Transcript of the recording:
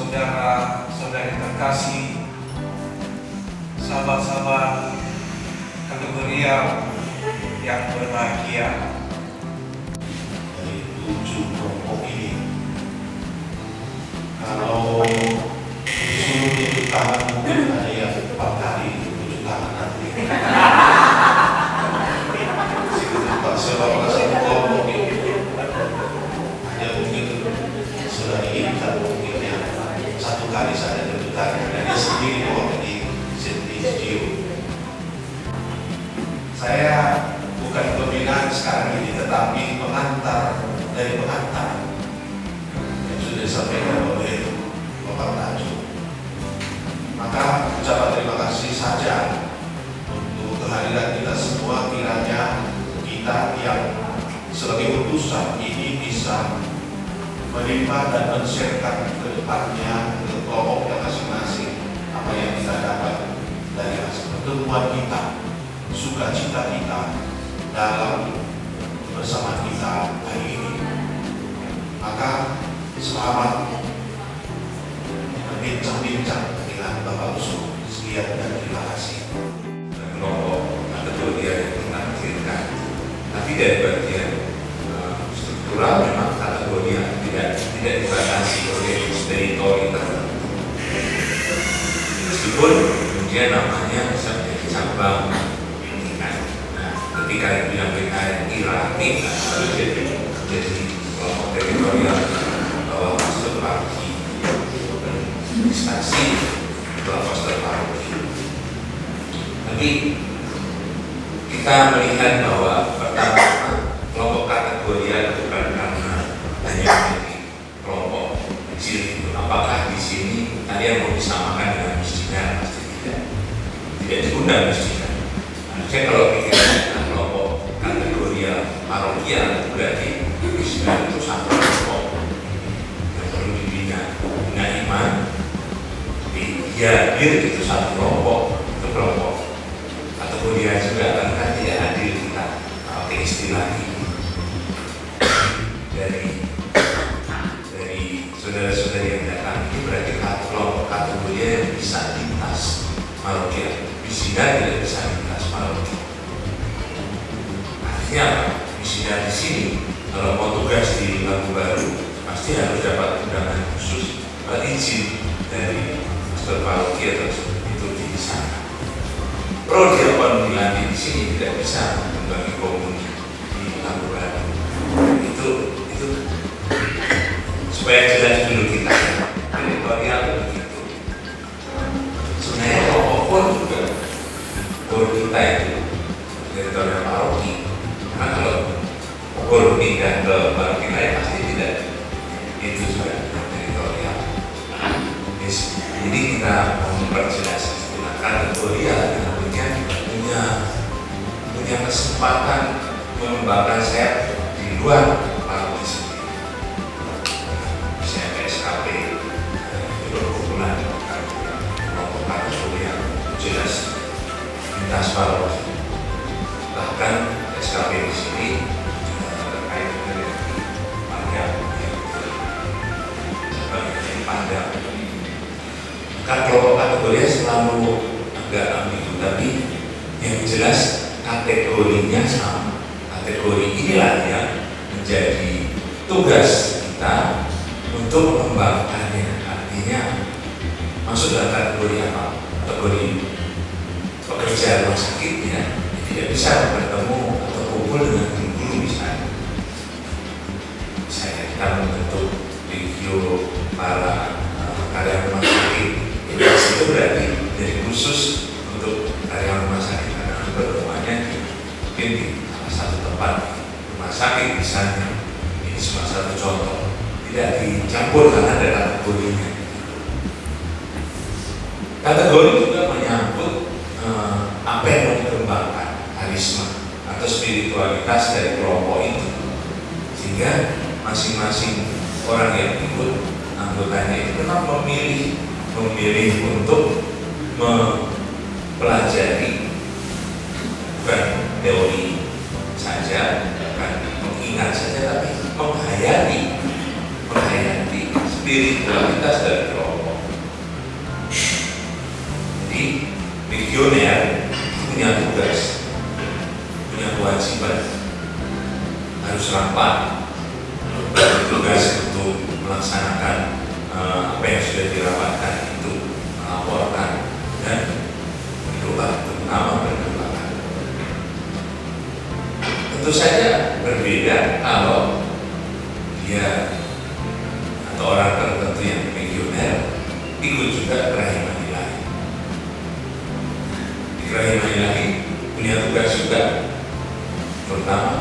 saudara-saudari terkasih, sahabat-sahabat kategori yang berbahagia. Dari 7 kelompok ini, kalau disuruh tujuh tangan mungkin ada yang 4 kali 7 tangan nanti. Sebab satu kelompok ini hanya mungkin sudah diinginkan mungkin yang 1 kali saja 7 tangan, dan dia sendiri orang di studio. Saya bukan pembinaan sekarang ini, tetapi pengantar dari pengantar yang sudah disampaikan oleh Bapak Tajo. Maka ucapan terima kasih saja untuk kehadiran kita semua. Kiranya kita yang sebagai utusan ini bisa menerima dan men-sharekan ke depannya ke kelompoknya masing-masing apa yang kita dapat dari hasil pertemuan kita, sukacita kita dalam bersama kita hari ini. Maka selamat berbincang-bincang dengan Bapak Usul. Sekian dan terima kasih. Kelompok kategori yang menargetkan, tapi dari bagian struktural memang kategori yang tidak dibatasi oleh teritori tertentu. Meskipun kemudian namanya bisa menjadi cabang. Nah, ketika dibilang PKRI harus jadi kelompok teritorial bahwa maksud parti instansi kelompok terparti. Tapi kita melihat bahwa pertama kelompok kategorial bukan karena hanya menjadi kelompok kecil itu. Apakah di sini kalian mau disamakan dengan miskinnya? Pasti tidak diundang miskinnya. Harusnya kalau pikiran kelompok kategorial parokial berarti miskinnya itu satu kelompok yang perlu dibina iman. Ya, hadir itu satu kelompok, itu kelompok kategorial juga, karena tidak hadir kita pakai istilah ini dari saudara-saudari yang datang ini berarti kelompok kategorial yang bisa lintas parokial, misinya tidak bisa lintas parokial. Artinya apa? Misinya di sini kalau mau tugas di Labu Baru pasti harus dapat undangan khusus izin dari parokial tersebut itu di sana. Prodiakon dilatih di sini tidak bisa membagi komuni di Labu Baru. Itu supaya jelas dulu kita teritorial begitu. Sebenarnya kelompok juga gol kita itu teritorial paroki. Karena kalau gol pindah ke paroki lain pasti tidak itu juga teritorial. Jadi kita memperjelas istilah kategorial yang punya kesempatan mengembangkan sayap di luar paroki sendiri. Misalnya PSKP itu berkumpulan kelompok kategorial jelas lintas paroki. Bahkan SKP di sini terkait dengan pandang yang pandang. Kan kelompok kategori selalu agak ambigu, tapi yang jelas kategorinya sama. Kategori inilah yang menjadi tugas kita untuk mengembangkannya. Artinya masuk dalam kategori apa? Kategori pekerja rumah sakitnya tidak bisa bertemu atau kumpul dengan guru misalnya. Misalnya kita membentuk review para karyawan rumah sakit. Itu berarti dari khusus untuk karyawan rumah sakit, karena pertemuannya mungkin di salah satu tempat rumah sakit misalnya. Ini cuma satu contoh, tidak dicampur karena ada kategorinya. Kategori juga menyangkut apa yang mau dikembangkan, karisma atau spiritualitas dari kelompok itu, sehingga masing-masing orang yang ikut anggotanya itu memang memilih untuk mempelajari bukan teori saja, bukan mengingat saja, tapi menghayati spiritualitas dari kelompok. tugas, punya kewajiban, harus rapat, bertugas untuk melaksanakan apa yang sudah dirapatkan itu, melaporkan dan berdoa, terutama berdoa. Tentu saja berbeda kalau dia atau orang tertentu yang regional ikut juga kerahiman ilahi. Di kerahiman ilahi punya tugas juga, terutama